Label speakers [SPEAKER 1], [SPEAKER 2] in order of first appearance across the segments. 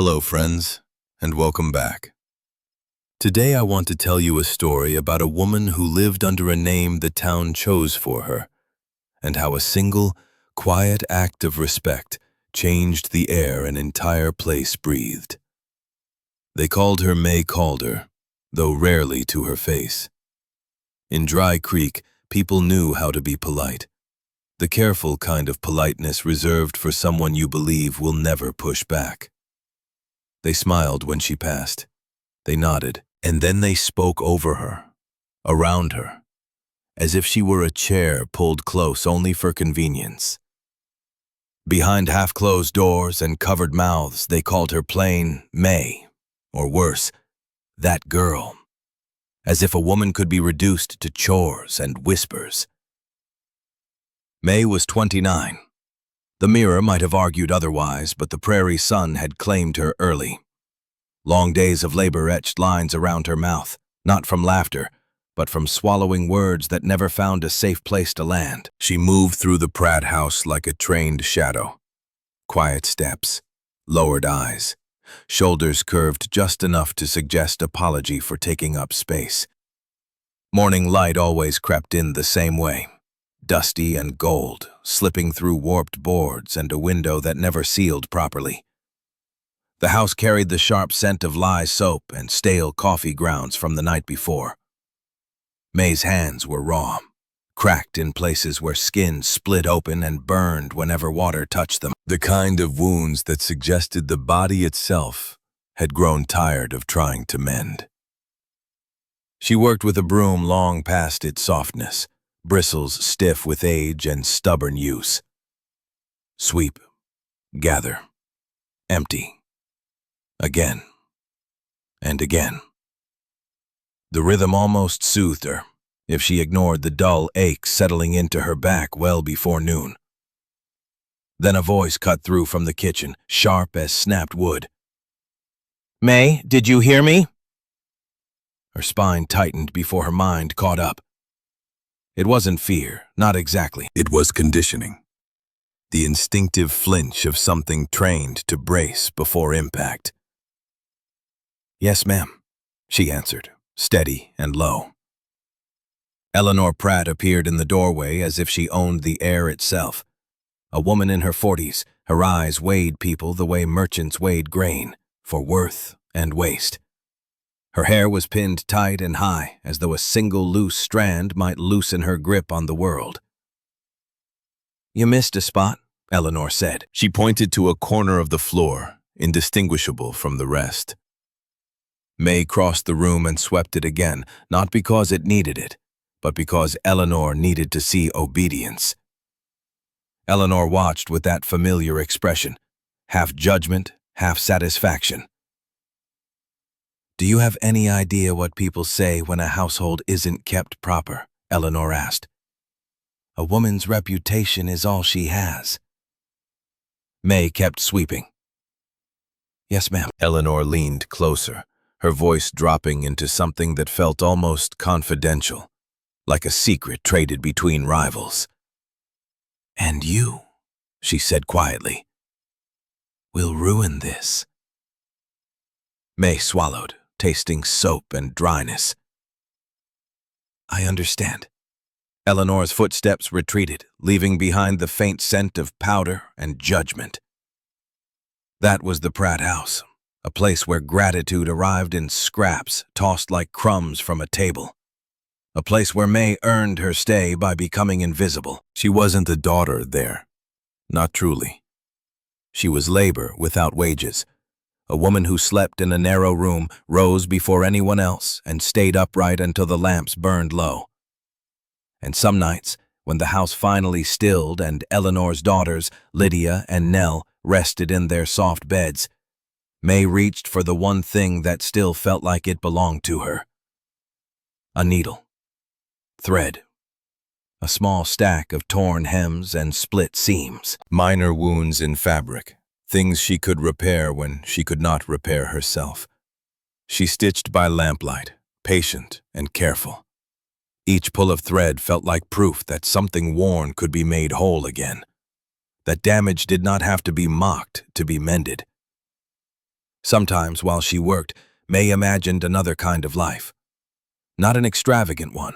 [SPEAKER 1] Hello, friends, and welcome back. Today I want to tell you a story about a woman who lived under a name the town chose for her, and how a single, quiet act of respect changed the air an entire place breathed. They called her Mae Calder, though rarely to her face. In Dry Creek, people knew how to be polite, the careful kind of politeness reserved for someone you believe will never push back. They smiled when she passed. They nodded, and then they spoke over her, around her, as if she were a chair pulled close only for convenience. Behind half-closed doors and covered mouths, they called her plain Mae, or worse, that girl, as if a woman could be reduced to chores and whispers. Mae was 29. The mirror might have argued otherwise, but the prairie sun had claimed her early. Long days of labor etched lines around her mouth, not from laughter, but from swallowing words that never found a safe place to land. She moved through the Pratt house like a trained shadow. Quiet steps, lowered eyes, shoulders curved just enough to suggest apology for taking up space. Morning light always crept in the same way. Dusty and gold, slipping through warped boards and a window that never sealed properly. The house carried the sharp scent of lye soap and stale coffee grounds from the night before. Mae's hands were raw, cracked in places where skin split open and burned whenever water touched them, the kind of wounds that suggested the body itself had grown tired of trying to mend. She worked with a broom long past its softness, bristles stiff with age and stubborn use. Sweep, gather, empty, again, and again. The rhythm almost soothed her, if she ignored the dull ache settling into her back well before noon. Then a voice cut through from the kitchen, sharp as snapped wood. "Mae, did you hear me?" Her spine tightened before her mind caught up. It wasn't fear, not exactly. It was conditioning. The instinctive flinch of something trained to brace before impact. "Yes, ma'am," she answered, steady and low. Eleanor Pratt appeared in the doorway as if she owned the air itself. A woman in her 40s, her eyes weighed people the way merchants weighed grain, for worth and waste. Her hair was pinned tight and high, as though a single loose strand might loosen her grip on the world. "You missed a spot," Eleanor said. She pointed to a corner of the floor, indistinguishable from the rest. Mae crossed the room and swept it again, not because it needed it, but because Eleanor needed to see obedience. Eleanor watched with that familiar expression, half judgment, half satisfaction. "Do you have any idea what people say when a household isn't kept proper?" Eleanor asked. "A woman's reputation is all she has." Mae kept sweeping. "Yes, ma'am." Eleanor leaned closer, her voice dropping into something that felt almost confidential, like a secret traded between rivals. "And you," she said quietly, "will ruin this." Mae swallowed, tasting soap and dryness. "I understand." Eleanor's footsteps retreated, leaving behind the faint scent of powder and judgment. That was the Pratt house, a place where gratitude arrived in scraps tossed like crumbs from a table. A place where Mae earned her stay by becoming invisible. She wasn't the daughter there, not truly. She was labor without wages. A woman who slept in a narrow room, rose before anyone else, and stayed upright until the lamps burned low. And some nights, when the house finally stilled and Eleanor's daughters, Lydia and Nell, rested in their soft beds, Mae reached for the one thing that still felt like it belonged to her. A needle. Thread. A small stack of torn hems and split seams. Minor wounds in fabric. Things she could repair when she could not repair herself. She stitched by lamplight, patient and careful. Each pull of thread felt like proof that something worn could be made whole again, that damage did not have to be mocked to be mended. Sometimes, while she worked, Mae imagined another kind of life. Not an extravagant one,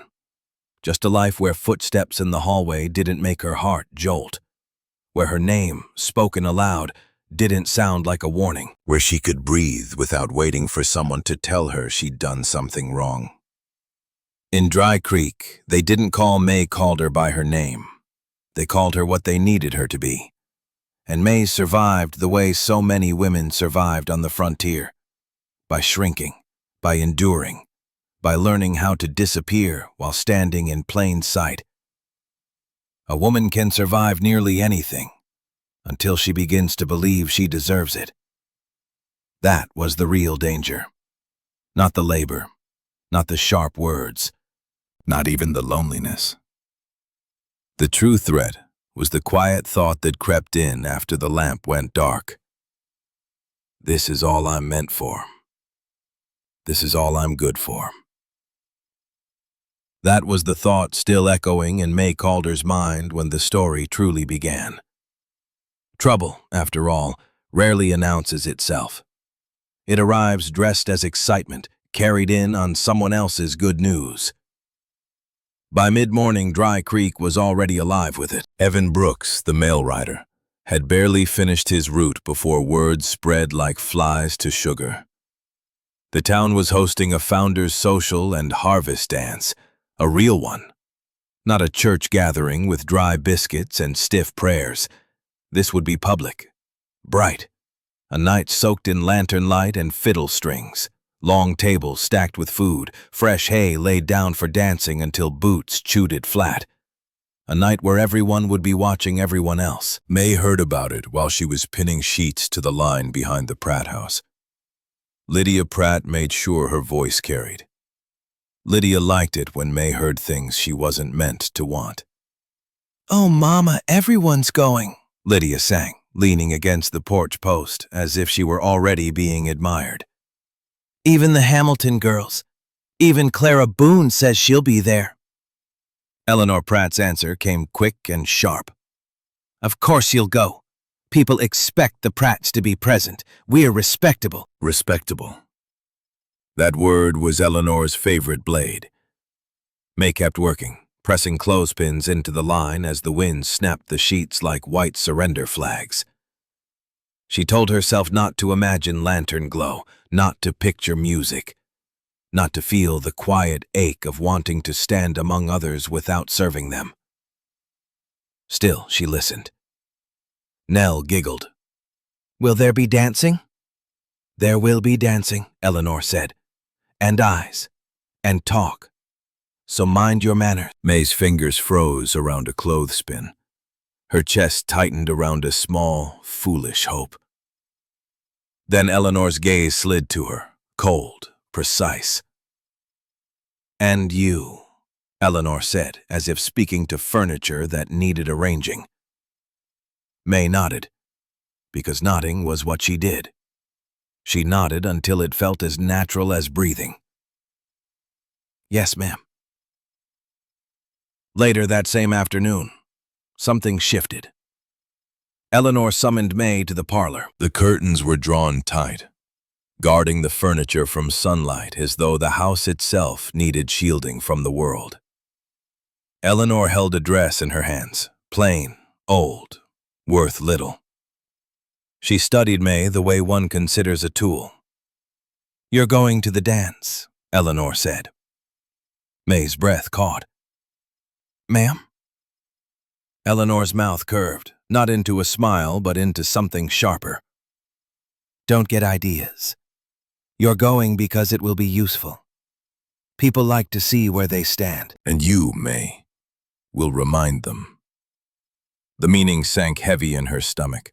[SPEAKER 1] just a life where footsteps in the hallway didn't make her heart jolt, where her name, spoken aloud, didn't sound like a warning,
[SPEAKER 2] where she could breathe without waiting for someone to tell her she'd done something wrong.
[SPEAKER 1] In Dry Creek, they didn't call Mae Calder by her name. They called her what they needed her to be. And Mae survived the way so many women survived on the frontier, by shrinking, by enduring, by learning how to disappear while standing in plain sight. A woman can survive nearly anything until she begins to believe she deserves it. That was the real danger. Not the labor, not the sharp words, not even the loneliness. The true threat was the quiet thought that crept in after the lamp went dark. This is all I'm meant for. This is all I'm good for. That was the thought still echoing in Mae Calder's mind when the story truly began. Trouble, after all, rarely announces itself. It arrives dressed as excitement, carried in on someone else's good news. By mid-morning, Dry Creek was already alive with it. Evan Brooks, the mail rider, had barely finished his route before word spread like flies to sugar. The town was hosting a founders' social and harvest dance, a real one. Not a church gathering with dry biscuits and stiff prayers. This would be public, bright, a night soaked in lantern light and fiddle strings, long tables stacked with food, fresh hay laid down for dancing until boots chewed it flat. A night where everyone would be watching everyone else. Mae heard about it while she was pinning sheets to the line behind the Pratt house. Lydia Pratt made sure her voice carried. Lydia liked it when Mae heard things she wasn't meant to want. "Oh, Mama, everyone's going," Lydia sang, leaning against the porch post as if she were already being admired. "Even the Hamilton girls. Even Clara Boone says she'll be there." Eleanor Pratt's answer came quick and sharp. "Of course you'll go. People expect the Pratts to be present. We're respectable." Respectable. That word was Eleanor's favorite blade. Mae kept working, pressing clothespins into the line as the wind snapped the sheets like white surrender flags. She told herself not to imagine lantern glow, not to picture music, not to feel the quiet ache of wanting to stand among others without serving them. Still, she listened. Nell giggled. "Will there be dancing?" "There will be dancing," Eleanor said. "And eyes. And talk. So mind your manners." Mae's fingers froze around a clothespin. Her chest tightened around a small, foolish hope. Then Eleanor's gaze slid to her, cold, precise. "And you," Eleanor said, as if speaking to furniture that needed arranging. Mae nodded, because nodding was what she did. She nodded until it felt as natural as breathing. "Yes, ma'am." Later that same afternoon, something shifted. Eleanor summoned Mae to the parlor. The curtains were drawn tight, guarding the furniture from sunlight as though the house itself needed shielding from the world. Eleanor held a dress in her hands, plain, old, worth little. She studied Mae the way one considers a tool. "You're going to the dance," Eleanor said. Mae's breath caught. "Ma'am?" Eleanor's mouth curved, not into a smile but into something sharper. "Don't get ideas. You're going because it will be useful. People like to see where they stand." "And you, Mae, will remind them." The meaning sank heavy in her stomach.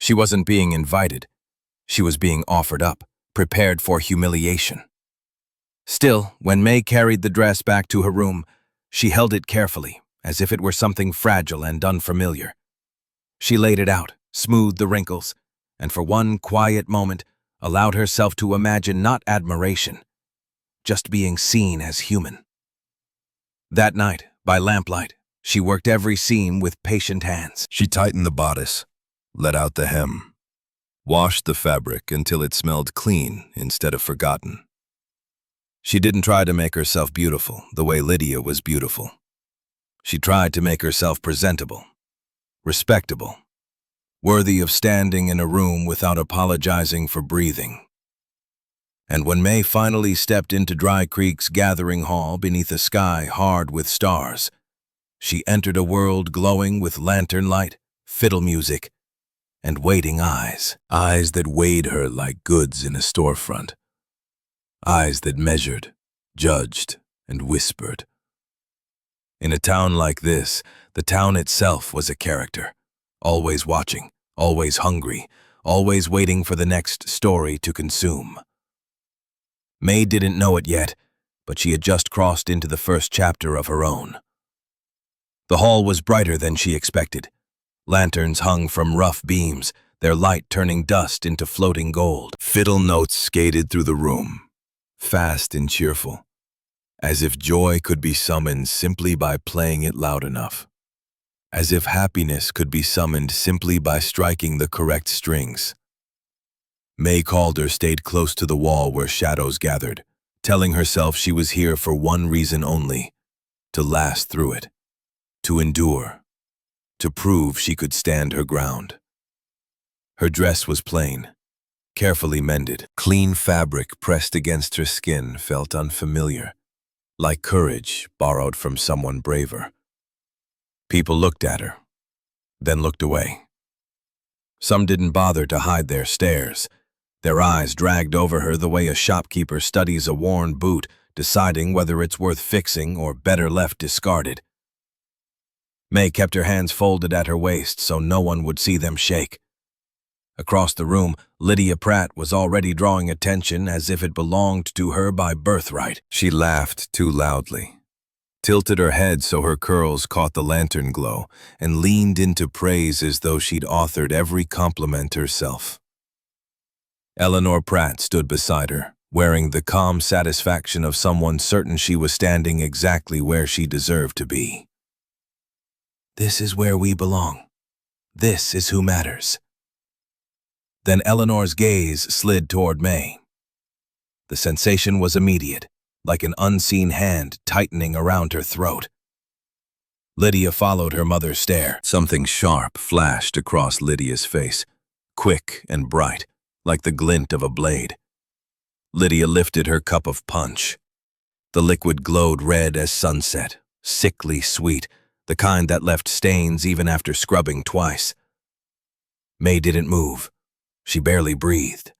[SPEAKER 1] She wasn't being invited. She was being offered up, prepared for humiliation. Still, when Mae carried the dress back to her room, she held it carefully, as if it were something fragile and unfamiliar. She laid it out, smoothed the wrinkles, and for one quiet moment allowed herself to imagine not admiration, just being seen as human. That night, by lamplight, she worked every seam with patient hands. She tightened the bodice, let out the hem, washed the fabric until it smelled clean instead of forgotten. She didn't try to make herself beautiful the way Lydia was beautiful. She tried to make herself presentable, respectable, worthy of standing in a room without apologizing for breathing. And when Mae finally stepped into Dry Creek's gathering hall beneath a sky hard with stars, she entered a world glowing with lantern light, fiddle music, and waiting eyes. Eyes that weighed her like goods in a storefront. Eyes that measured, judged, and whispered. In a town like this, the town itself was a character, always watching, always hungry, always waiting for the next story to consume. Mae didn't know it yet, but she had just crossed into the first chapter of her own. The hall was brighter than she expected. Lanterns hung from rough beams, their light turning dust into floating gold. Fiddle notes skated through the room, fast and cheerful, as if joy could be summoned simply by playing it loud enough. As if happiness could be summoned simply by striking the correct strings. Mae Calder stayed close to the wall where shadows gathered, telling herself she was here for one reason only: to last through it, to endure, to prove she could stand her ground. Her dress was plain, carefully mended. Clean fabric pressed against her skin felt unfamiliar, like courage borrowed from someone braver. People looked at her, then looked away. Some didn't bother to hide their stares. Their eyes dragged over her the way a shopkeeper studies a worn boot, deciding whether it's worth fixing or better left discarded. Mae kept her hands folded at her waist so no one would see them shake. Across the room, Lydia Pratt was already drawing attention as if it belonged to her by birthright. She laughed too loudly, tilted her head so her curls caught the lantern glow, and leaned into praise as though she'd authored every compliment herself. Eleanor Pratt stood beside her, wearing the calm satisfaction of someone certain she was standing exactly where she deserved to be. "This is where we belong. This is who matters." Then Eleanor's gaze slid toward Mae. The sensation was immediate, like an unseen hand tightening around her throat. Lydia followed her mother's stare. Something sharp flashed across Lydia's face, quick and bright, like the glint of a blade. Lydia lifted her cup of punch. The liquid glowed red as sunset, sickly sweet, the kind that left stains even after scrubbing twice. Mae didn't move. She barely breathed.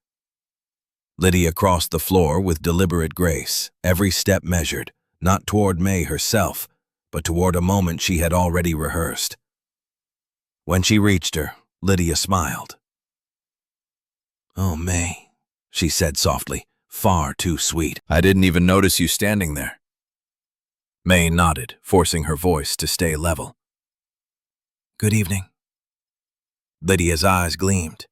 [SPEAKER 1] Lydia crossed the floor with deliberate grace, every step measured, not toward Mae herself, but toward a moment she had already rehearsed. When she reached her, Lydia smiled. "Oh, Mae," she said softly, far too sweet. "I didn't even notice you standing there." Mae nodded, forcing her voice to stay level. "Good evening." Lydia's eyes gleamed.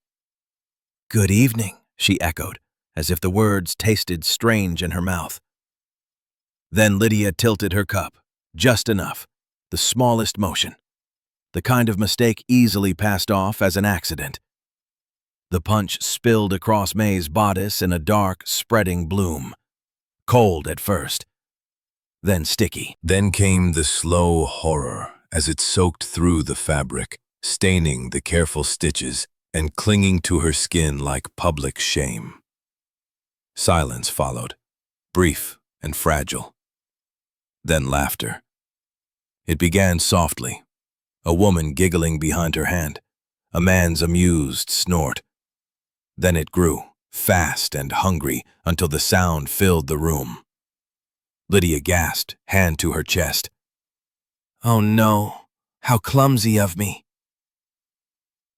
[SPEAKER 1] "Good evening," she echoed, as if the words tasted strange in her mouth. Then Lydia tilted her cup, just enough, the smallest motion, the kind of mistake easily passed off as an accident. The punch spilled across Mae's bodice in a dark, spreading bloom, cold at first, then sticky. Then came the slow horror as it soaked through the fabric, staining the careful stitches and clinging to her skin like public shame. Silence followed, brief and fragile. Then laughter. It began softly, a woman giggling behind her hand, a man's amused snort. Then it grew, fast and hungry, until the sound filled the room. Lydia gasped, hand to her chest. "Oh no, how clumsy of me."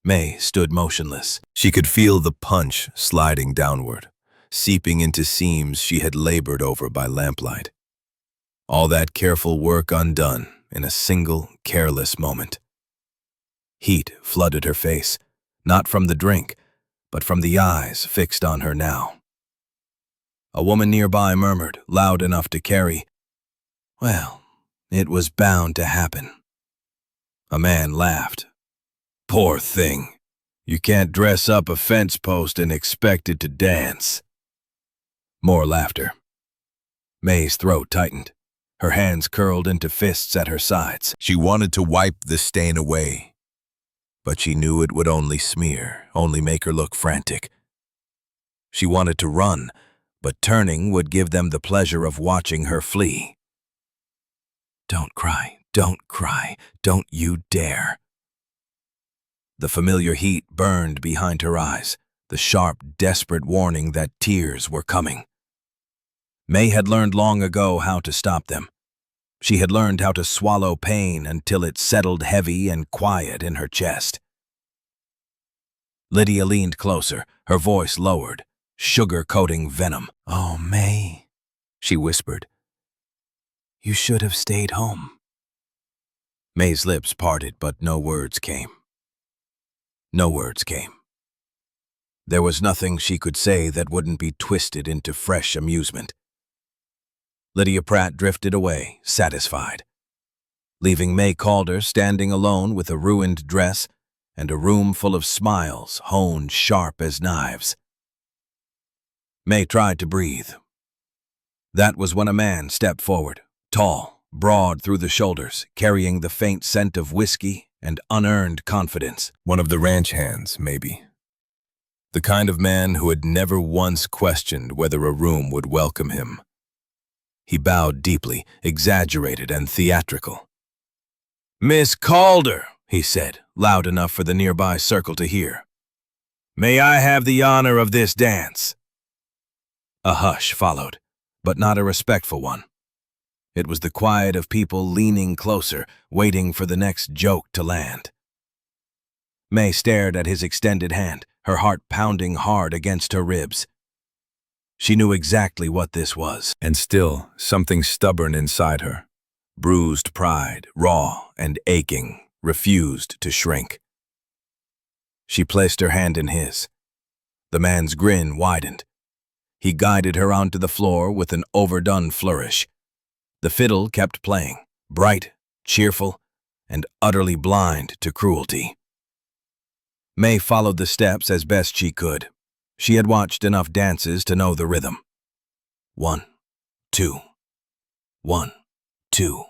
[SPEAKER 1] Mae stood motionless. She could feel the punch sliding downward, seeping into seams she had labored over by lamplight. All that careful work undone in a single, careless moment. Heat flooded her face, not from the drink, but from the eyes fixed on her now. A woman nearby murmured, loud enough to carry, "Well, it was bound to happen." A man laughed. "Poor thing. You can't dress up a fence post and expect it to dance. More laughter. Mae's throat tightened. Her hands curled into fists at her sides.
[SPEAKER 2] She wanted to wipe the stain away, but she knew it would only smear, only make her look frantic. She wanted to run, but turning would give them the pleasure of watching her flee. Don't cry, don't you dare. The familiar heat burned behind her eyes, the sharp, desperate warning that tears were coming. Mae had learned long ago how to stop them. She had learned how to swallow pain until it settled heavy and quiet in her chest. Lydia leaned closer, her voice lowered, sugar-coating venom. "Oh, Mae," she whispered. "You should have stayed home." Mae's lips parted, but no words came. No words came. There was nothing she could say that wouldn't be twisted into fresh amusement. Lydia Pratt drifted away, satisfied, leaving Mae Calder standing alone with a ruined dress and a room full of smiles honed sharp as knives. Mae tried to breathe. That was when a man stepped forward, tall, broad through the shoulders, carrying the faint scent of whiskey and unearned confidence. One of the ranch hands, maybe. The kind of man who had never once questioned whether a room would welcome him. He bowed deeply, exaggerated and theatrical. "Miss Calder," he said, loud enough for the nearby circle to hear. "May I have the honor of this dance?" A hush followed, but not a respectful one. It was the quiet of people leaning closer, waiting for the next joke to land. Mae stared at his extended hand, her heart pounding hard against her ribs. She knew exactly what this was, and still something stubborn inside her, bruised pride, raw and aching, refused to shrink. She placed her hand in his. The man's grin widened. He guided her onto the floor with an overdone flourish. The fiddle kept playing, bright, cheerful, and utterly blind to cruelty. Mae followed the steps as best she could. She had watched enough dances to know the rhythm. 1, 2, 1, 2.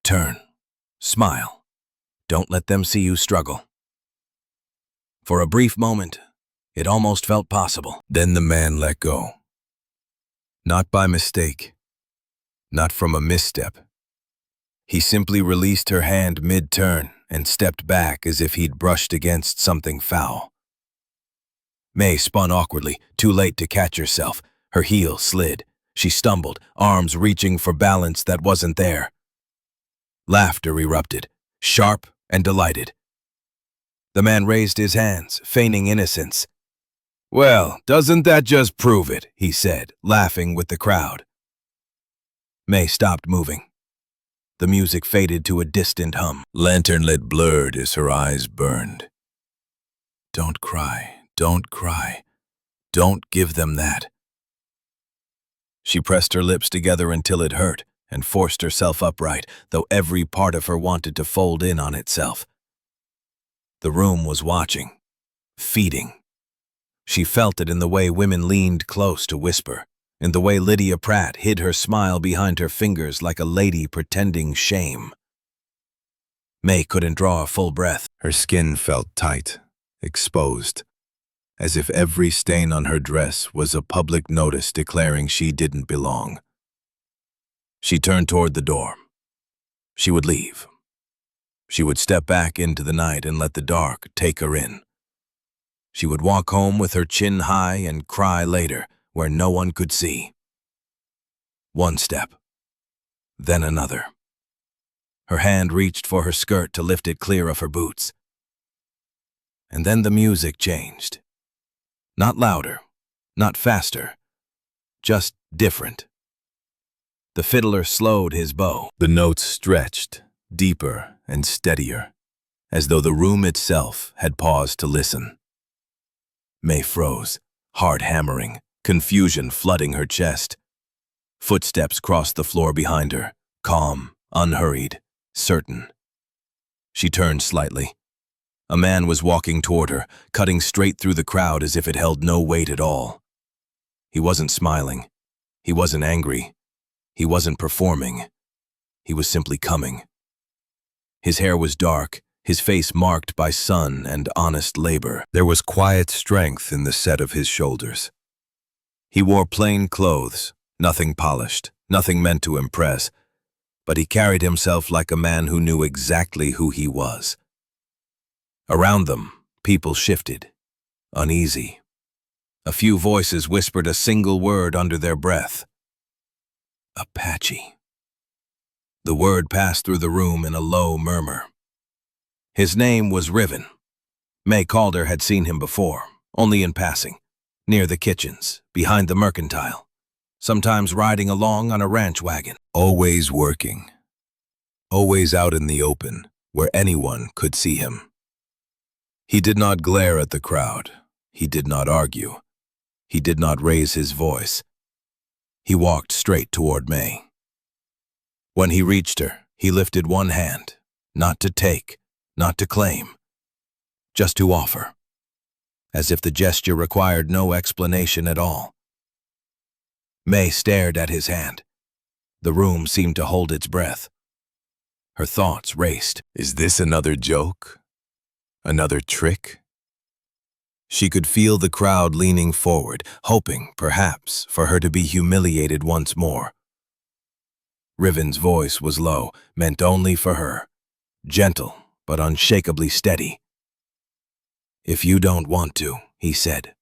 [SPEAKER 2] Turn, smile. Don't let them see you struggle. For a brief moment, it almost felt possible. Then the man let go. Not by mistake. Not from a misstep. He simply released her hand mid-turn and stepped back as if he'd brushed against something foul. Mae spun awkwardly, too late to catch herself. Her heel slid. She stumbled, arms reaching for balance that wasn't there. Laughter erupted, sharp and delighted. The man raised his hands, feigning innocence. "Well, doesn't that just prove it?" he said, laughing with the crowd. Mae stopped moving. The music faded to a distant hum. Lantern-lit blurred as her eyes burned. "Don't cry. Don't cry. Don't give them that." She pressed her lips together until it hurt and forced herself upright, though every part of her wanted to fold in on itself. The room was watching, feeding. She felt it in the way women leaned close to whisper, in the way Lydia Pratt hid her smile behind her fingers like a lady pretending shame. Mae couldn't draw a full breath. Her skin felt tight, exposed, as if every stain on her dress was a public notice declaring she didn't belong. She turned toward the door. She would leave. She would step back into the night and let the dark take her in. She would walk home with her chin high and cry later, where no one could see. One step, then another. Her hand reached for her skirt to lift it clear of her boots. And then the music changed. Not louder, not faster, just different. The fiddler slowed his bow. The notes stretched, deeper and steadier, as though the room itself had paused to listen. Mae froze, heart hammering, confusion flooding her chest. Footsteps crossed the floor behind her, calm, unhurried, certain. She turned slightly.
[SPEAKER 1] A man was walking toward her, cutting straight through the crowd as if it held no weight at all. He wasn't smiling. He wasn't angry. He wasn't performing. He was simply coming. His hair was dark, his face marked by sun and honest labor. There was quiet strength in the set of his shoulders. He wore plain clothes, nothing polished, nothing meant to impress, but he carried himself like a man who knew exactly who he was. Around them, people shifted, uneasy. A few voices whispered a single word under their breath. Apache. The word passed through the room in a low murmur. His name was Riven. Mae Calder had seen him before, only in passing, near the kitchens, behind the mercantile, sometimes riding along on a ranch wagon. Always working. Always out in the open, where anyone could see him. He did not glare at the crowd. He did not argue. He did not raise his voice. He walked straight toward Mae. When he reached her, he lifted one hand, not to take, not to claim, just to offer, as if the gesture required no explanation at all. Mae stared at his hand. The room seemed to hold its breath. Her thoughts raced. Is this another joke? Another trick? She could feel the crowd leaning forward, hoping, perhaps, for her to be humiliated once more. Riven's voice was low, meant only for her, gentle but unshakably steady. If you don't want to, he said,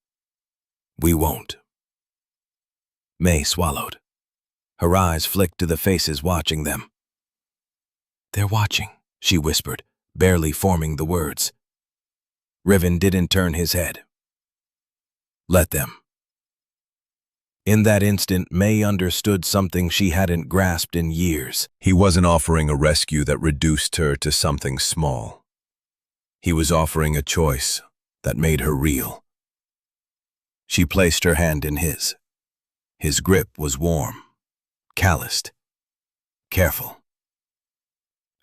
[SPEAKER 1] we won't. Mae swallowed. Her eyes flicked to the faces watching them. They're watching, she whispered, barely forming the words. Riven didn't turn his head. Let them. In that instant, Mae understood something she hadn't grasped in years. He wasn't offering a rescue that reduced her to something small. He was offering a choice that made her real. She placed her hand in his. His grip was warm, calloused, careful.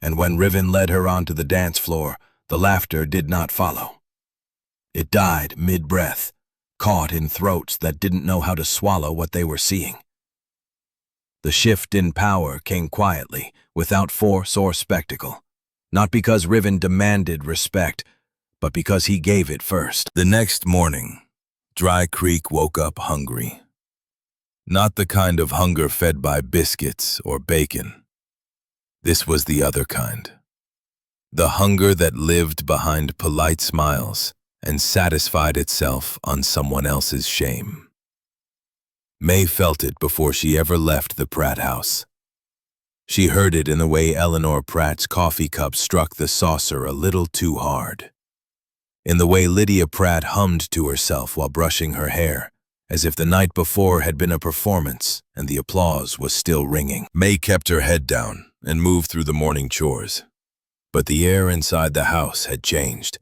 [SPEAKER 1] And when Riven led her onto the dance floor, the laughter did not follow. It died mid-breath, caught in throats that didn't know how to swallow what they were seeing. The shift in power came quietly, without force or spectacle, not because Riven demanded respect, but because he gave it first. The next morning, Dry Creek woke up hungry. Not the kind of hunger fed by biscuits or bacon. This was the other kind. The hunger that lived behind polite smiles and satisfied itself on someone else's shame. Mae felt it before she ever left the Pratt house. She heard it in the way Eleanor Pratt's coffee cup struck the saucer a little too hard. In the way Lydia Pratt hummed to herself while brushing her hair, as if the night before had been a performance and the applause was still ringing. Mae kept her head down and moved through the morning chores. But the air inside the house had changed.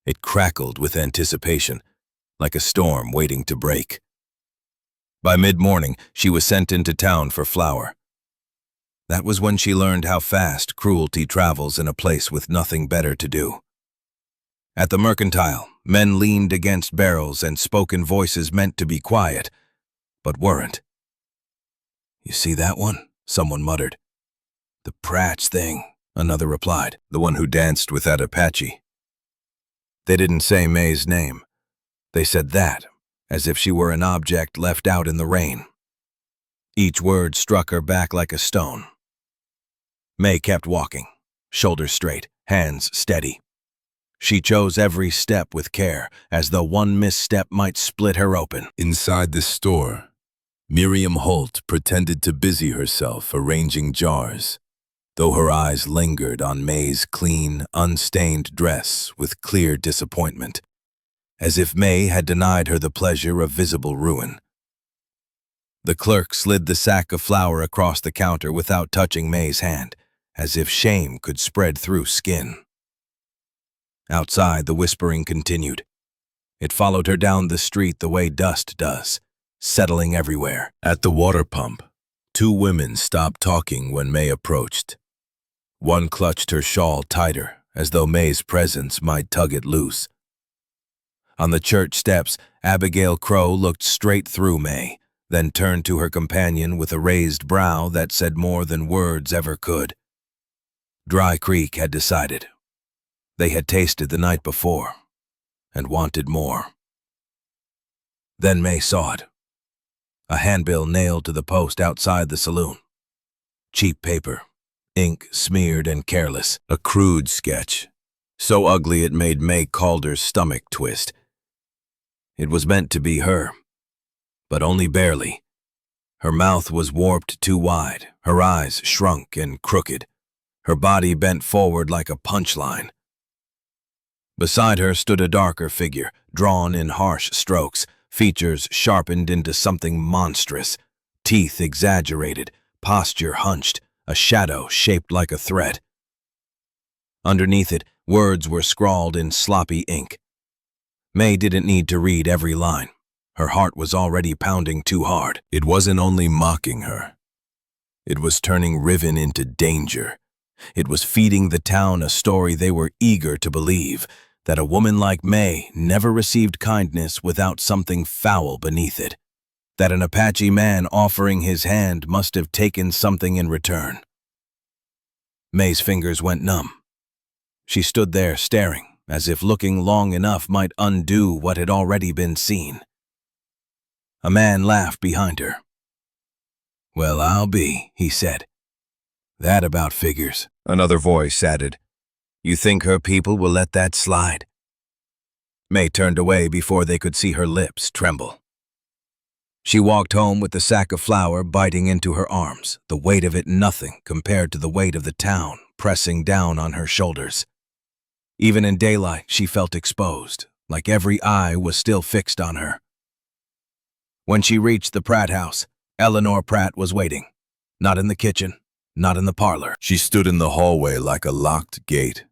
[SPEAKER 1] It crackled with anticipation, like a storm waiting to break. By mid-morning, she was sent into town for flour. That was when she learned how fast cruelty travels in a place with nothing better to do. At the mercantile, men leaned against barrels and spoke in voices meant to be quiet, but weren't. You see that one? Someone muttered. The Pratt's thing, another replied, the one who danced with that Apache. They didn't say Mae's name. They said that, as if she were an object left out in the rain. Each word struck her back like a stone. Mae kept walking, shoulders straight, hands steady. She chose every step with care, as though one misstep might split her open. Inside the store, Miriam Holt pretended to busy herself arranging jars, though her eyes lingered on Mae's clean, unstained dress with clear disappointment, as if Mae had denied her the pleasure of visible ruin. The clerk slid the sack of flour across the counter without touching Mae's hand, as if shame could spread through skin. Outside, the whispering continued. It followed her down the street the way dust does, settling everywhere. At the water pump, two women stopped talking when Mae approached. One clutched her shawl tighter, as though Mae's presence might tug it loose. On the church steps, Abigail Crow looked straight through Mae, then turned to her companion with a raised brow that said more than words ever could. Dry Creek had decided. They had tasted the night before, and wanted more. Then Mae saw it. A handbill nailed to the post outside the saloon. Cheap paper, ink smeared and careless, a crude sketch, so ugly it made Mae Calder's stomach twist. It was meant to be her, but only barely. Her mouth was warped too wide, her eyes shrunk and crooked, her body bent forward like a punchline. Beside her stood a darker figure, drawn in harsh strokes, features sharpened into something monstrous, teeth exaggerated, posture hunched, a shadow shaped like a thread. Underneath it, words were scrawled in sloppy ink. Mae didn't need to read every line. Her heart was already pounding too hard. It wasn't only mocking her. It was turning Riven into danger. It was feeding the town a story they were eager to believe, that a woman like Mae never received kindness without something foul beneath it, that an Apache man offering his hand must have taken something in return. Mae's fingers went numb. She stood there staring, as if looking long enough might undo what had already been seen. A man laughed behind her. "Well, I'll be," he said. "That about figures." Another voice added, "You think her people will let that slide?" Mae turned away before they could see her lips tremble. She walked home with the sack of flour biting into her arms, the weight of it nothing compared to the weight of the town pressing down on her shoulders. Even in daylight, she felt exposed, like every eye was still fixed on her. When she reached the Pratt house, Eleanor Pratt was waiting. Not in the kitchen, not in the parlor. She stood in the hallway like a locked gate,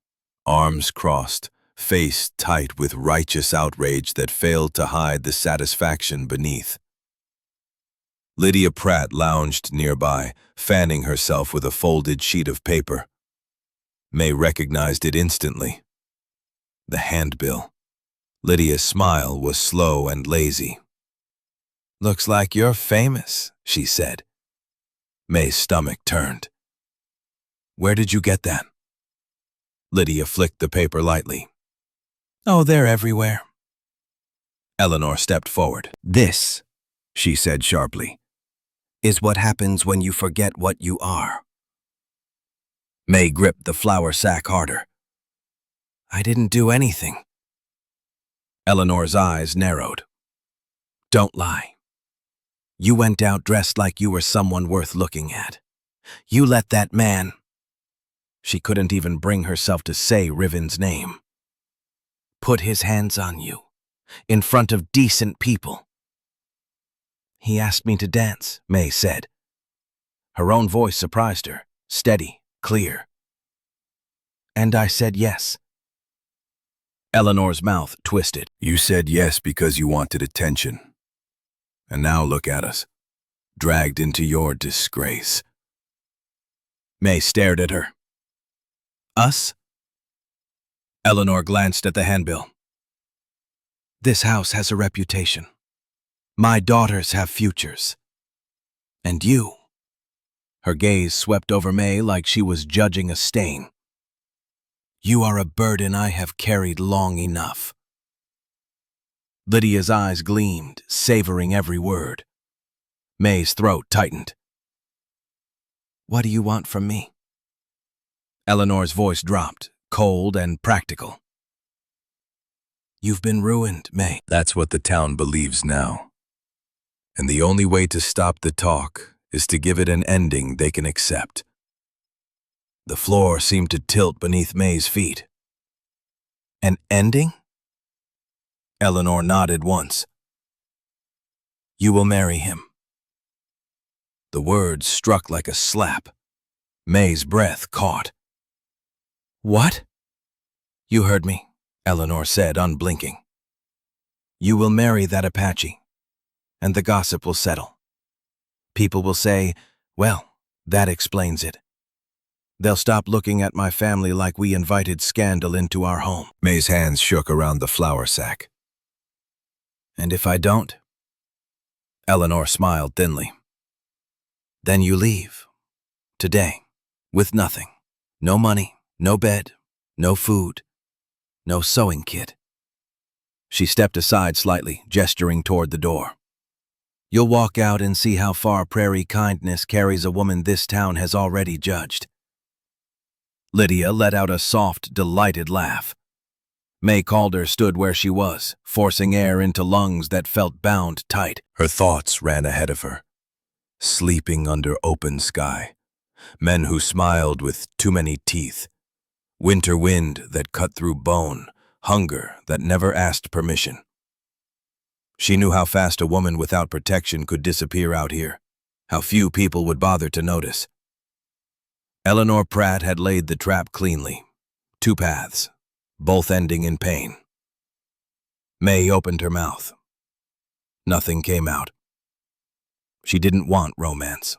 [SPEAKER 1] arms crossed, face tight with righteous outrage that failed to hide the satisfaction beneath. Lydia Pratt lounged nearby, fanning herself with a folded sheet of paper. Mae recognized it instantly. The handbill. Lydia's smile was slow and lazy. "Looks like you're famous," she said. Mae's stomach turned. "Where did you get that?" Lydia flicked the paper lightly. "Oh, they're everywhere." Eleanor stepped forward. "This," she said sharply, "is what happens when you forget what you are." Mae gripped the flour sack harder. "I didn't do anything." Eleanor's eyes narrowed. "Don't lie. You went out dressed like you were someone worth looking at. You let that man—" She couldn't even bring herself to say Riven's name. "Put his hands on you, in front of decent people." "He asked me to dance," Mae said. Her own voice surprised her, steady, clear. "And I said yes." Eleanor's mouth twisted. "You said yes because you wanted attention. And now look at us, dragged into your disgrace." Mae stared at her. "Us?" Eleanor glanced at the handbill. "This house has a reputation. My daughters have futures. And you—" Her gaze swept over Mae like she was judging a stain. "You are a burden I have carried long enough." Lydia's eyes gleamed, savoring every word. Mae's throat tightened. "What do you want from me?" Eleanor's voice dropped, cold and practical. "You've been ruined, Mae." "That's what the town believes now. And the only way to stop the talk is to give it an ending they can accept." The floor seemed to tilt beneath Mae's feet. "An ending?" Eleanor nodded once. "You will marry him." The words struck like a slap. Mae's breath caught. "What?" "You heard me," Eleanor said, unblinking. "You will marry that Apache, and the gossip will settle. People will say, well, that explains it.
[SPEAKER 2] They'll stop looking at my family like we invited scandal into our home.
[SPEAKER 1] Mae's hands shook around the flour sack.
[SPEAKER 2] And if I don't? Eleanor smiled thinly. Then you leave. Today. With nothing. No money, no bed, no food, no sewing kit. She stepped aside slightly, gesturing toward the door. You'll walk out and see how far prairie kindness carries a woman this town has already judged. Lydia let out a soft, delighted laugh. Mae Calder stood where she was, forcing air into lungs that felt bound tight.
[SPEAKER 1] Her thoughts ran ahead of her, sleeping under open sky, men who smiled with too many teeth, winter wind that cut through bone, hunger that never asked permission. She knew how fast a woman without protection could disappear out here, how few people would bother to notice. Eleanor Pratt had laid the trap cleanly. 2 paths, both ending in pain. Mae opened her mouth. Nothing came out. She didn't want romance.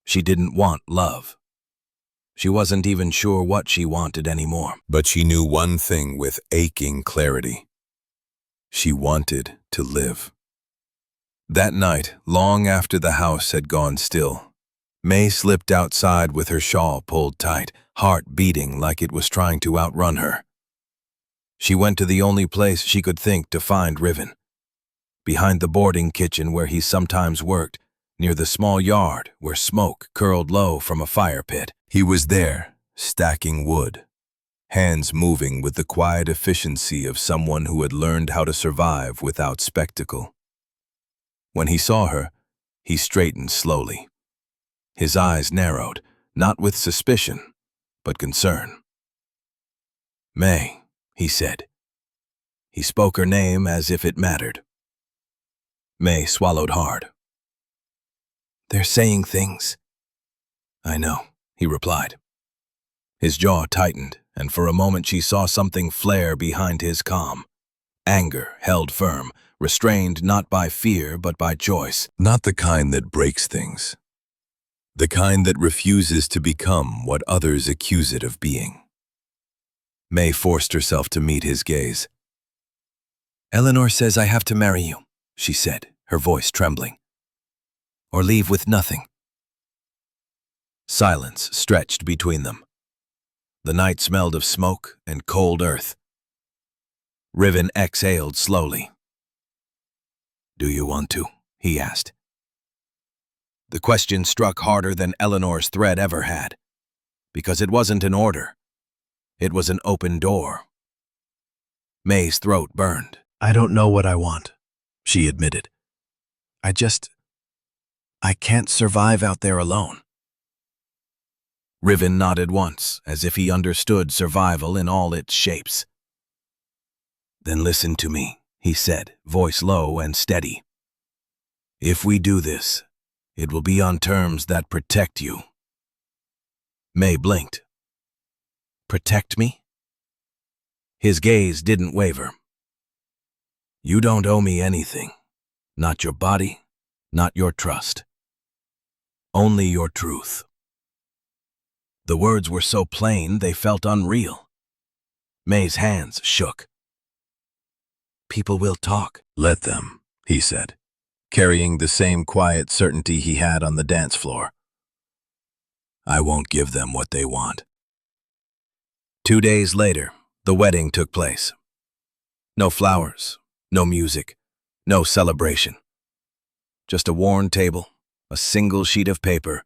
[SPEAKER 1] She didn't want love. She wasn't even sure what she wanted anymore. But she knew one thing with aching clarity. She wanted to live. That night, long after the house had gone still, Mae slipped outside with her shawl pulled tight, heart beating like it was trying to outrun her. She went to the only place she could think to find Riven. Behind the boarding kitchen where he sometimes worked, near the small yard where smoke curled low from a fire pit. He was there, stacking wood, hands moving with the quiet efficiency of someone who had learned how to survive without spectacle. When he saw her, he straightened slowly. His eyes narrowed, not with suspicion, but concern. "Mae," he said. He spoke her name as if it mattered. Mae swallowed hard. "They're saying things." "I know," he replied. His jaw tightened, and for a moment she saw something flare behind his calm. Anger held firm, restrained not by fear but by choice. Not the kind that breaks things. The kind that refuses to become what others accuse it of being. Mae forced herself to meet his gaze. "Eleanor says I have to marry you," she said, her voice trembling. "Or leave with nothing." Silence stretched between them. The night smelled of smoke and cold earth. Riven exhaled slowly. "Do you want to?" he asked. The question struck harder than Eleanor's threat ever had, because it wasn't an order. It was an open door. Mae's throat burned. "I don't know what I want," she admitted. I can't survive out there alone." Riven nodded once, as if he understood survival in all its shapes. "Then listen to me," he said, voice low and steady. "If we do this, it will be on terms that protect you." Mae blinked. "Protect me?" His gaze didn't waver. "You don't owe me anything. Not your body, not your trust. Only your truth." The words were so plain they felt unreal. Mae's hands shook. "People will talk." "Let them," he said, carrying the same quiet certainty he had on the dance floor. "I won't give them what they want." 2 days later, the wedding took place. No flowers, no music, no celebration. Just a worn table, a single sheet of paper,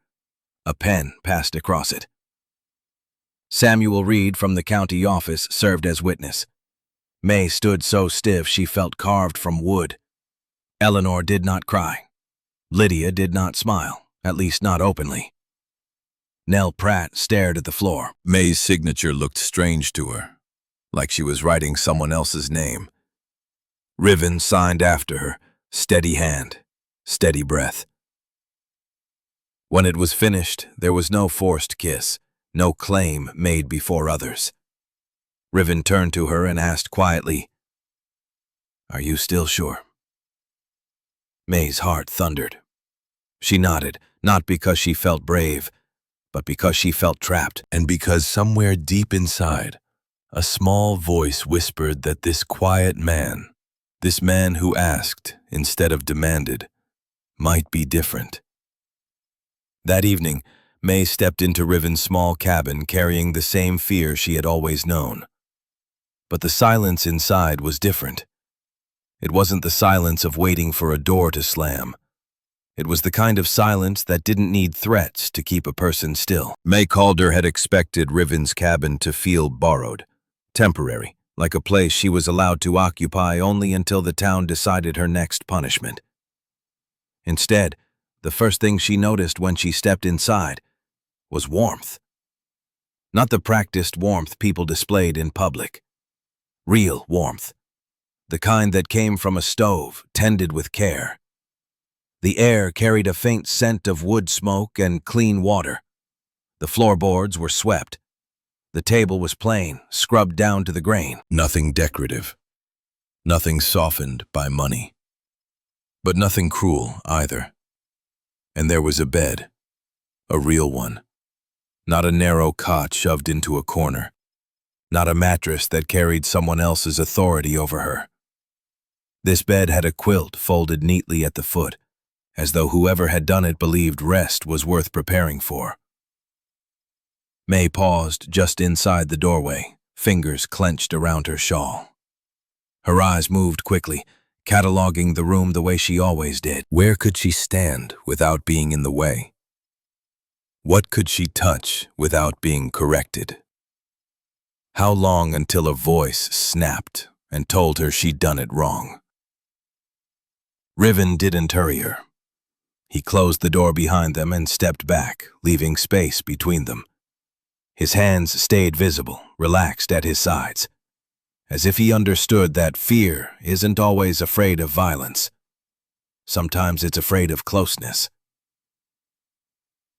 [SPEAKER 1] a pen passed across it. Samuel Reed from the county office served as witness. Mae stood so stiff she felt carved from wood. Eleanor did not cry. Lydia did not smile, at least not openly. Nell Pratt stared at the floor. Mae's signature looked strange to her, like she was writing someone else's name. Riven signed after her, steady hand, steady breath. When it was finished, there was no forced kiss, no claim made before others. Riven turned to her and asked quietly, "Are you still sure?" Mae's heart thundered. She nodded, not because she felt brave,
[SPEAKER 2] but because she felt trapped.
[SPEAKER 1] And because somewhere deep inside, a small voice whispered that this man who asked instead of demanded, might be different. That evening, Mae stepped into Riven's small cabin carrying the same fear she had always known. But the silence inside was different. It wasn't the silence of waiting for a door to slam. It was the kind of silence that didn't need threats to keep a person still. Mae Calder had expected Riven's cabin to feel borrowed, temporary, like a place she was allowed to occupy only until the town decided her next punishment. Instead, the first thing she noticed when she stepped inside was warmth. Not the practiced warmth people displayed in public. Real warmth. The kind that came from a stove, tended with care. The air carried a faint scent of wood smoke and clean water. The floorboards were swept. The table was plain, scrubbed down to the grain. Nothing decorative. Nothing softened by money. But nothing cruel either. And there was a bed. A real one. Not a narrow cot shoved into a corner. Not a mattress that carried someone else's authority over her. This bed had a quilt folded neatly at the foot, as though whoever had done it believed rest was worth preparing for. Mae paused just inside the doorway, fingers clenched around her shawl. Her eyes moved quickly, cataloging the room the way she always did. Where could she stand without being in the way? What could she touch without being corrected? How long until a voice snapped and told her she'd done it wrong? Riven didn't hurry her. He closed the door behind them and stepped back, leaving space between them. His hands stayed visible, relaxed at his sides, as if he understood that fear isn't always afraid of violence. Sometimes it's afraid of closeness.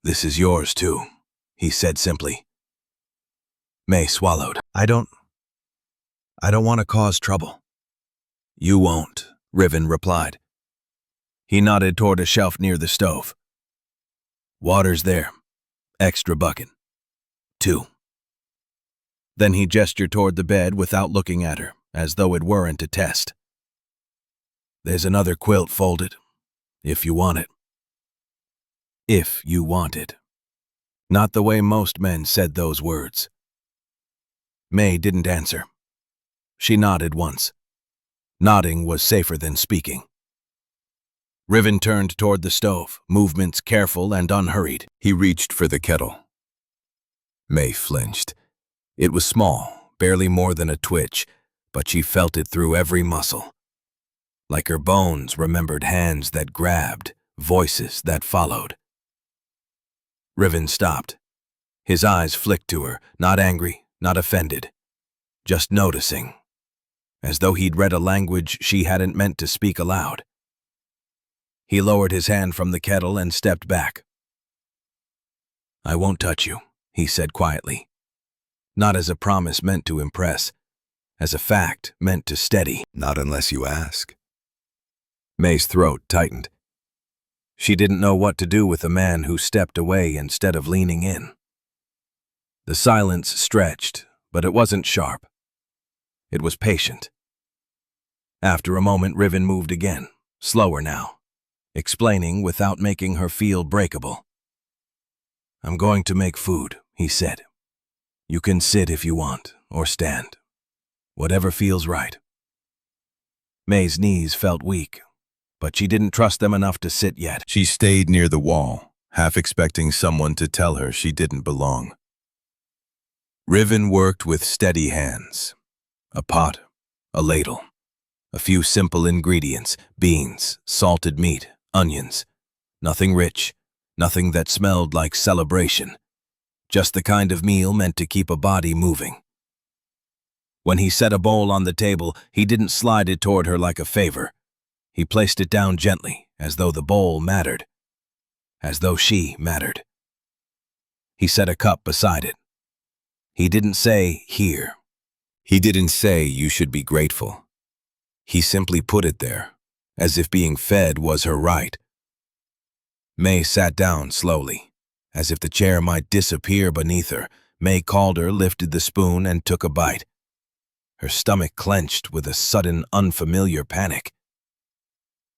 [SPEAKER 1] "This is yours too," he said simply. Mae swallowed. I don't want to cause trouble." "You won't," Riven replied. He nodded toward a shelf near the stove. "Water's there. Extra bucket. 2. Then he gestured toward the bed without looking at her, as though it weren't a test. "There's another quilt folded, if you want it." If you want it. Not the way most men said those words. Mae didn't answer. She nodded once. Nodding was safer than speaking. Riven turned toward the stove, movements careful and unhurried. He reached for the kettle. Mae flinched. It was small, barely more than a twitch, but she felt it through every muscle. Like her bones remembered hands that grabbed, voices that followed. Riven stopped. His eyes flicked to her, not angry, not offended, just noticing, as though he'd read a language she hadn't meant to speak aloud. He lowered his hand from the kettle and stepped back. "I won't touch you," he said quietly. Not as a promise meant to impress, as a fact meant to steady. "Not unless you ask." Mae's throat tightened. She didn't know what to do with a man who stepped away instead of leaning in. The silence stretched, but it wasn't sharp. It was patient. After a moment, Riven moved again, slower now, explaining without making her feel breakable. "I'm going to make food," he said. "You can sit if you want, or stand. Whatever feels right." Mae's knees felt weak, but she didn't trust them enough to sit yet. She stayed near the wall, half expecting someone to tell her she didn't belong. Riven worked with steady hands. A pot, a ladle, a few simple ingredients, beans, salted meat, onions. Nothing rich, nothing that smelled like celebration. Just the kind of meal meant to keep a body moving. When he set a bowl on the table, he didn't slide it toward her like a favor. He placed it down gently, as though the bowl mattered. As though she mattered. He set a cup beside it. He didn't say, "Here." He didn't say, "You should be grateful." He simply put it there, as if being fed was her right. Mae sat down slowly,
[SPEAKER 2] As if the chair might disappear beneath her, Mae Calder lifted the spoon and took a bite. Her stomach clenched with a sudden, unfamiliar panic.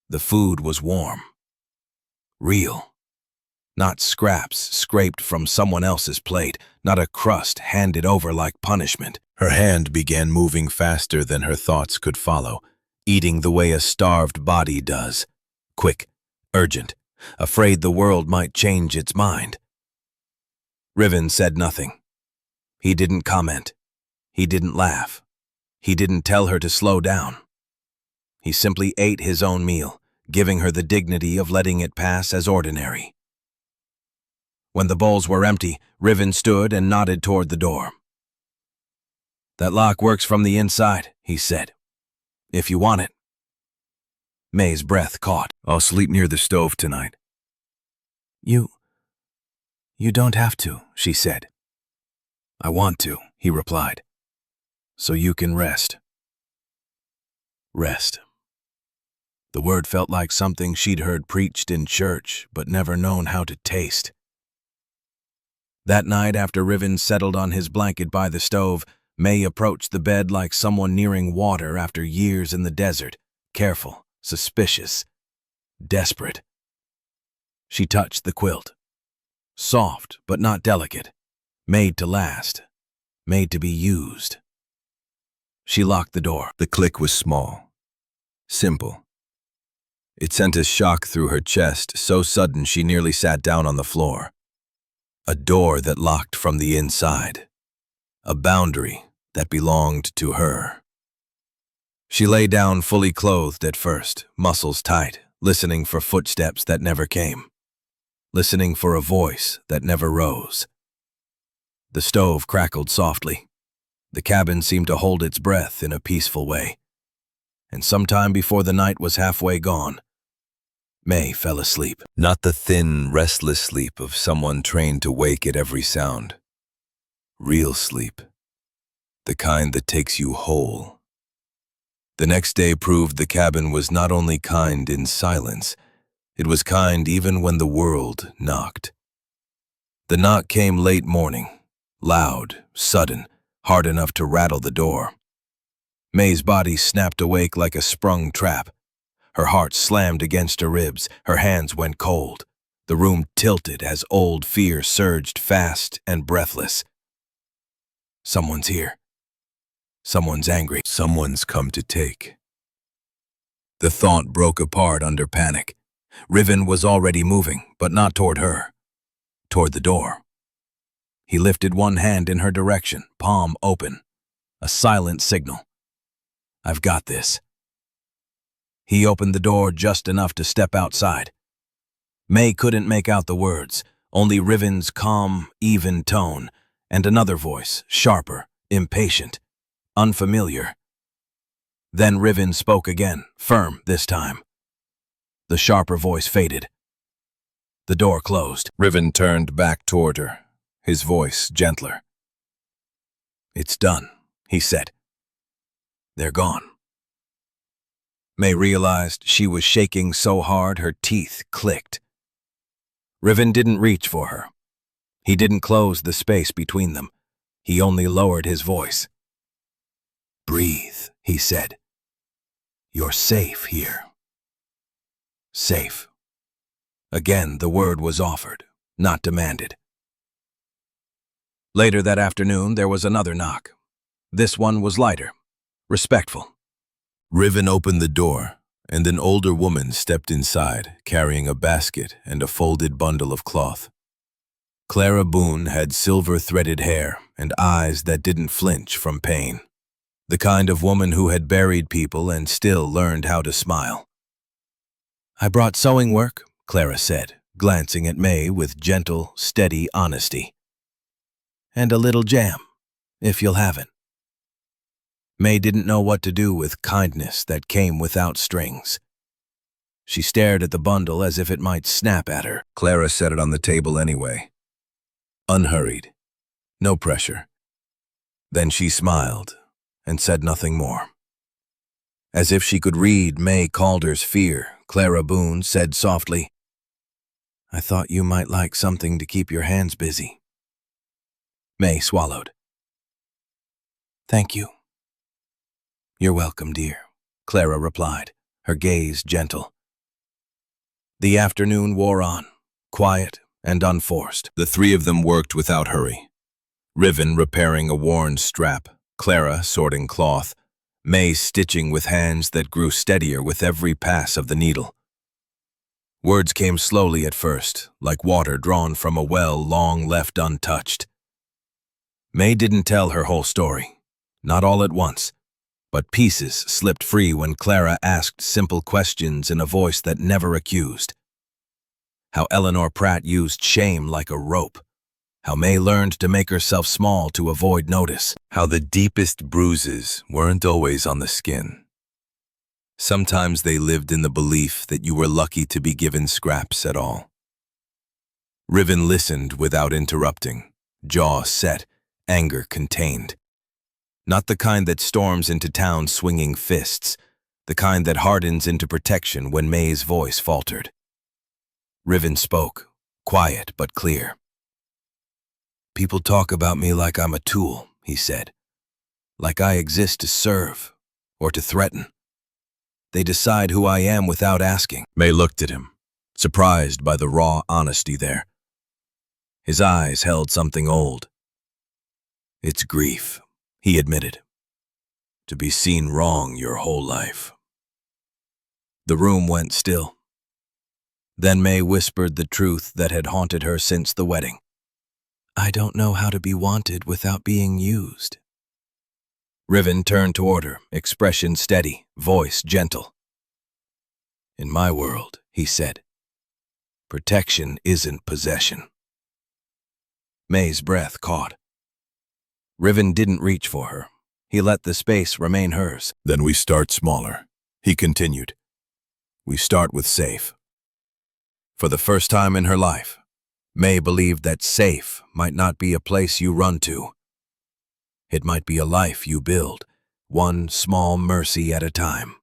[SPEAKER 2] The food was warm. Real. Not scraps scraped from someone else's plate, not a crust handed over like punishment. Her hand began moving faster than her thoughts could follow, eating the way a starved body does. Quick, urgent, afraid the world might change its mind. Riven said nothing. He didn't comment. He didn't laugh. He didn't tell her to slow down. He simply ate his own meal, giving her the dignity of letting it pass as ordinary. When the bowls were empty, Riven stood and nodded toward the door. "That lock works from the inside," he said. "If you want it." Mae's breath caught. "I'll sleep near the stove tonight." You don't have to," she said. "I want to," he replied. "So you can rest." Rest. The word felt like something she'd heard preached in church, but never known how to taste. That night, after Riven settled on his blanket by the stove, Mae approached the bed like someone nearing water after years in the desert, careful, suspicious, desperate. She touched the quilt. Soft, but not delicate. Made to last. Made to be used. She locked the door. The click was small. Simple. It sent a shock through her chest, so sudden she nearly sat down on the floor. A door that locked from the inside. A boundary that belonged to her. She lay down fully clothed at first, muscles tight, listening for footsteps that never came. Listening for a voice that never rose. The stove crackled softly. The cabin seemed to hold its breath in a peaceful way. And sometime before the night was halfway gone, Mae fell asleep. Not the thin, restless sleep of someone trained to wake at every sound. Real sleep. The kind that takes you whole. The next day proved the cabin was not only kind in silence, it was kind even when the world knocked. The knock came late morning, loud, sudden, hard enough to rattle the door. Mae's body snapped awake like a sprung trap. Her heart slammed against her ribs, her hands went cold. The room tilted as old fear surged fast and breathless. Someone's here. Someone's angry. Someone's come to take. The thought broke apart under panic. Riven was already moving, but not toward her. Toward the door. He lifted one hand in her direction, palm open. A silent signal. "I've got this." He opened the door just enough to step outside. Mae couldn't make out the words, only Riven's calm, even tone, and another voice, sharper, impatient, unfamiliar. Then Riven spoke again, firm this time. The sharper voice faded. The door closed. Riven turned back toward her, his voice gentler. "It's done," he said. "They're gone." Mae realized she was shaking so hard her teeth clicked. Riven didn't reach for her. He didn't close the space between them. He only lowered his voice. "Breathe," he said. "You're safe here." Safe. Again, the word was offered, not demanded. Later that afternoon, there was another knock. This one was lighter, respectful. Riven opened the door, and an older woman stepped inside, carrying a basket and a folded bundle of cloth. Clara Boone had silver-threaded hair and eyes that didn't flinch from pain. The kind of woman who had buried people and still learned how to smile. "I brought sewing work," Clara said, glancing at Mae with gentle, steady honesty. "And a little jam, if you'll have it." Mae didn't know what to do with kindness that came without strings. She stared at the bundle as if it might snap at her. Clara set it on the table anyway. Unhurried. No pressure. Then she smiled and said nothing more. As if she could read Mae Calder's fear, Clara Boone said softly, I thought you might like something to keep your hands busy. Mae swallowed. Thank you. You're welcome, dear, Clara replied, her gaze gentle. The afternoon wore on, quiet and unforced.
[SPEAKER 1] The three of them worked without hurry. Riven repairing a worn strap, Clara sorting cloth, Mae stitching with hands that grew steadier with every pass of the needle. Words came slowly at first, like water drawn from a well long left untouched. Mae didn't tell her whole story, not all at once, but pieces slipped free when Clara asked simple questions in a voice that never accused. How Eleanor Pratt used shame like a rope. How Mae learned to make herself small to avoid notice. How the deepest bruises weren't always on the skin. Sometimes they lived in the belief that you were lucky to be given scraps at all. Riven listened without interrupting, jaw set, anger contained. Not the kind that storms into town swinging fists, the kind that hardens into protection when Mae's voice faltered. Riven spoke, quiet but clear. People talk about me like I'm a tool, he said. Like I exist to serve or to threaten. They decide who I am without asking. Mae looked at him, surprised by the raw honesty there. His eyes held something old. It's grief, he admitted. To be seen wrong your whole life. The room went still. Then Mae whispered the truth that had haunted her since the wedding. I don't know how to be wanted without being used. Riven turned toward her, expression steady, voice gentle. In my world, he said, protection isn't possession. Mae's breath caught. Riven didn't reach for her. He let the space remain hers. Then we start smaller, he continued. We start with safe. For the first time in her life, Mae believed that safe might not be a place you run to. It might be a life you build, one small mercy at a time.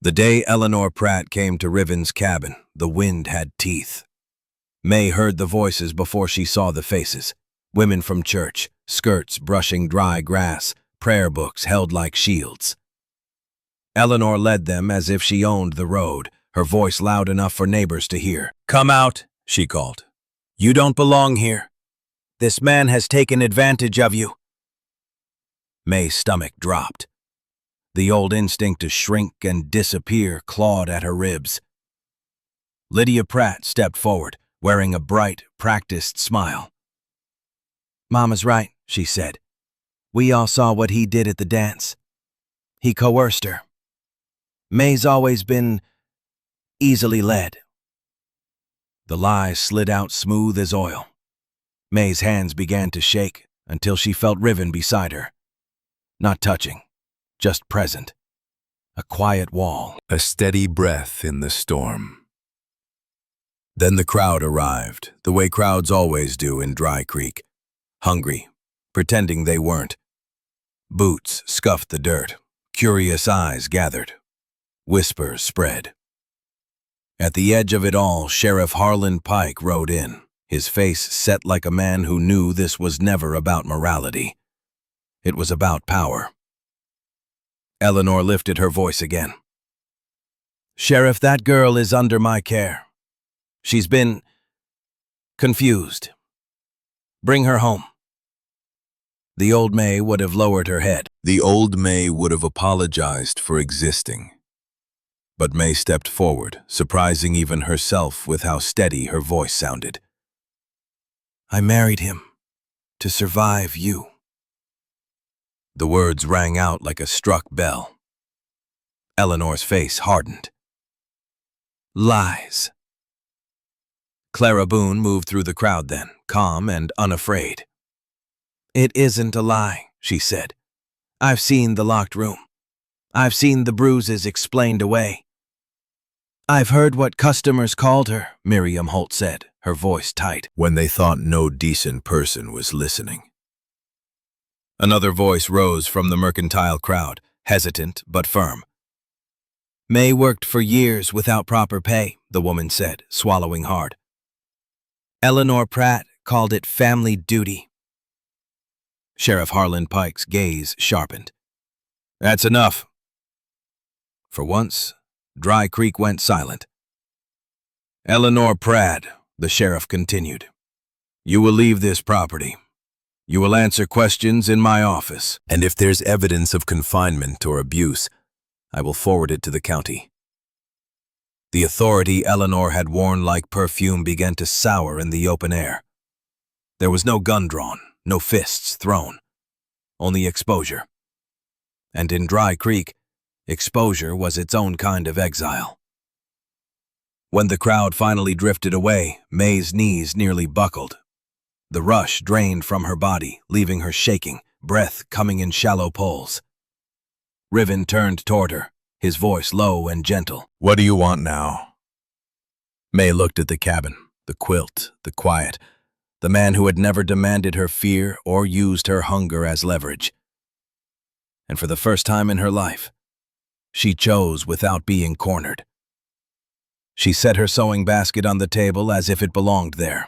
[SPEAKER 1] The day Eleanor Pratt came to Riven's cabin, the wind had teeth. Mae heard the voices before she saw the faces. Women from church, skirts brushing dry grass, prayer books held like shields. Eleanor led them as if she owned the road, her voice loud enough for neighbors to hear. Come out, she called. You don't belong here. This man has taken advantage of you. Mae's stomach dropped. The old instinct to shrink and disappear clawed at her ribs. Lydia Pratt stepped forward, wearing a bright, practiced smile. Mama's right, she said. We all saw what he did at the dance. He coerced her. Mae's always been easily led. The lie slid out smooth as oil. Mae's hands began to shake until she felt Riven beside her. Not touching, just present. A quiet wall. A steady breath in the storm. Then the crowd arrived, the way crowds always do in Dry Creek. Hungry, pretending they weren't. Boots scuffed the dirt. Curious eyes gathered. Whispers spread. At the edge of it all, Sheriff Harlan Pike rode in, his face set like a man who knew this was never about morality. It was about power. Eleanor lifted her voice again. Sheriff, that girl is under my care. She's been confused. Bring her home. The old Mae would have lowered her head. The old Mae would have apologized for existing. But Mae stepped forward, surprising even herself with how steady her voice sounded. I married him to survive you. The words rang out like a struck bell. Eleanor's face hardened. Lies. Clara Boone moved through the crowd then, calm and unafraid. It isn't a lie, she said. I've seen the locked room. I've seen the bruises explained away. I've heard what customers called her, Miriam Holt said, her voice tight. When they thought no decent person was listening. Another voice rose from the mercantile crowd, hesitant but firm.
[SPEAKER 2] Mae worked for years without proper pay, the woman said, swallowing hard. Eleanor Pratt called it family duty. Sheriff Harlan Pike's gaze sharpened. That's enough. For once, Dry Creek went silent. Eleanor Pratt, the sheriff continued, you will leave this property. You will answer questions in my office.
[SPEAKER 1] And if there's evidence of confinement or abuse, I will forward it to the county.
[SPEAKER 2] The authority Eleanor had worn like perfume began to sour in the open air. There was no gun drawn, no fists thrown, only exposure. And in Dry Creek, exposure was its own kind of exile. When the crowd finally drifted away, Mae's knees nearly buckled. The rush drained from her body, leaving her shaking, breath coming in shallow pulls. Riven turned toward her, his voice low and gentle.
[SPEAKER 1] What do you want now? Mae looked at the cabin, the quilt, the quiet, the man who had never demanded her fear or used her hunger as leverage.
[SPEAKER 2] And for the first time in her life, she chose without being cornered. She set her sewing basket on the table as if it belonged there.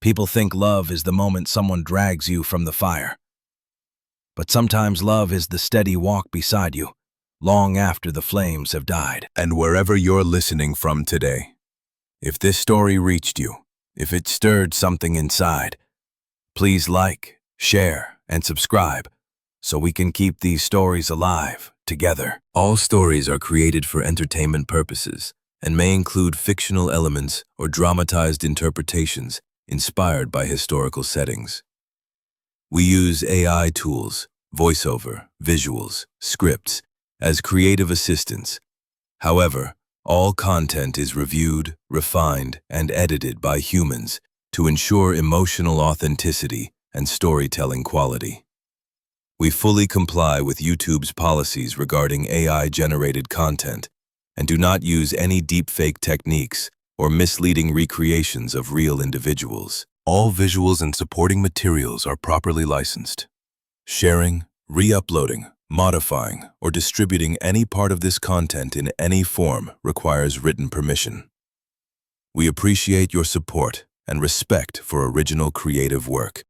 [SPEAKER 2] People think love is the moment someone drags you from the fire. But sometimes love is the steady walk beside you, long after the flames have died.
[SPEAKER 1] And wherever you're listening from today, if this story reached you, if it stirred something inside, please like, share, and subscribe so we can keep these stories alive together. All stories are created for entertainment purposes and may include fictional elements or dramatized interpretations inspired by historical settings. We use AI tools, voiceover, visuals, scripts, as creative assistants. However, all content is reviewed, refined, and edited by humans to ensure emotional authenticity and storytelling quality. We fully comply with YouTube's policies regarding AI-generated content and do not use any deepfake techniques or misleading recreations of real individuals. All visuals and supporting materials are properly licensed. Sharing, re-uploading, modifying, or distributing any part of this content in any form requires written permission. We appreciate your support and respect for original creative work.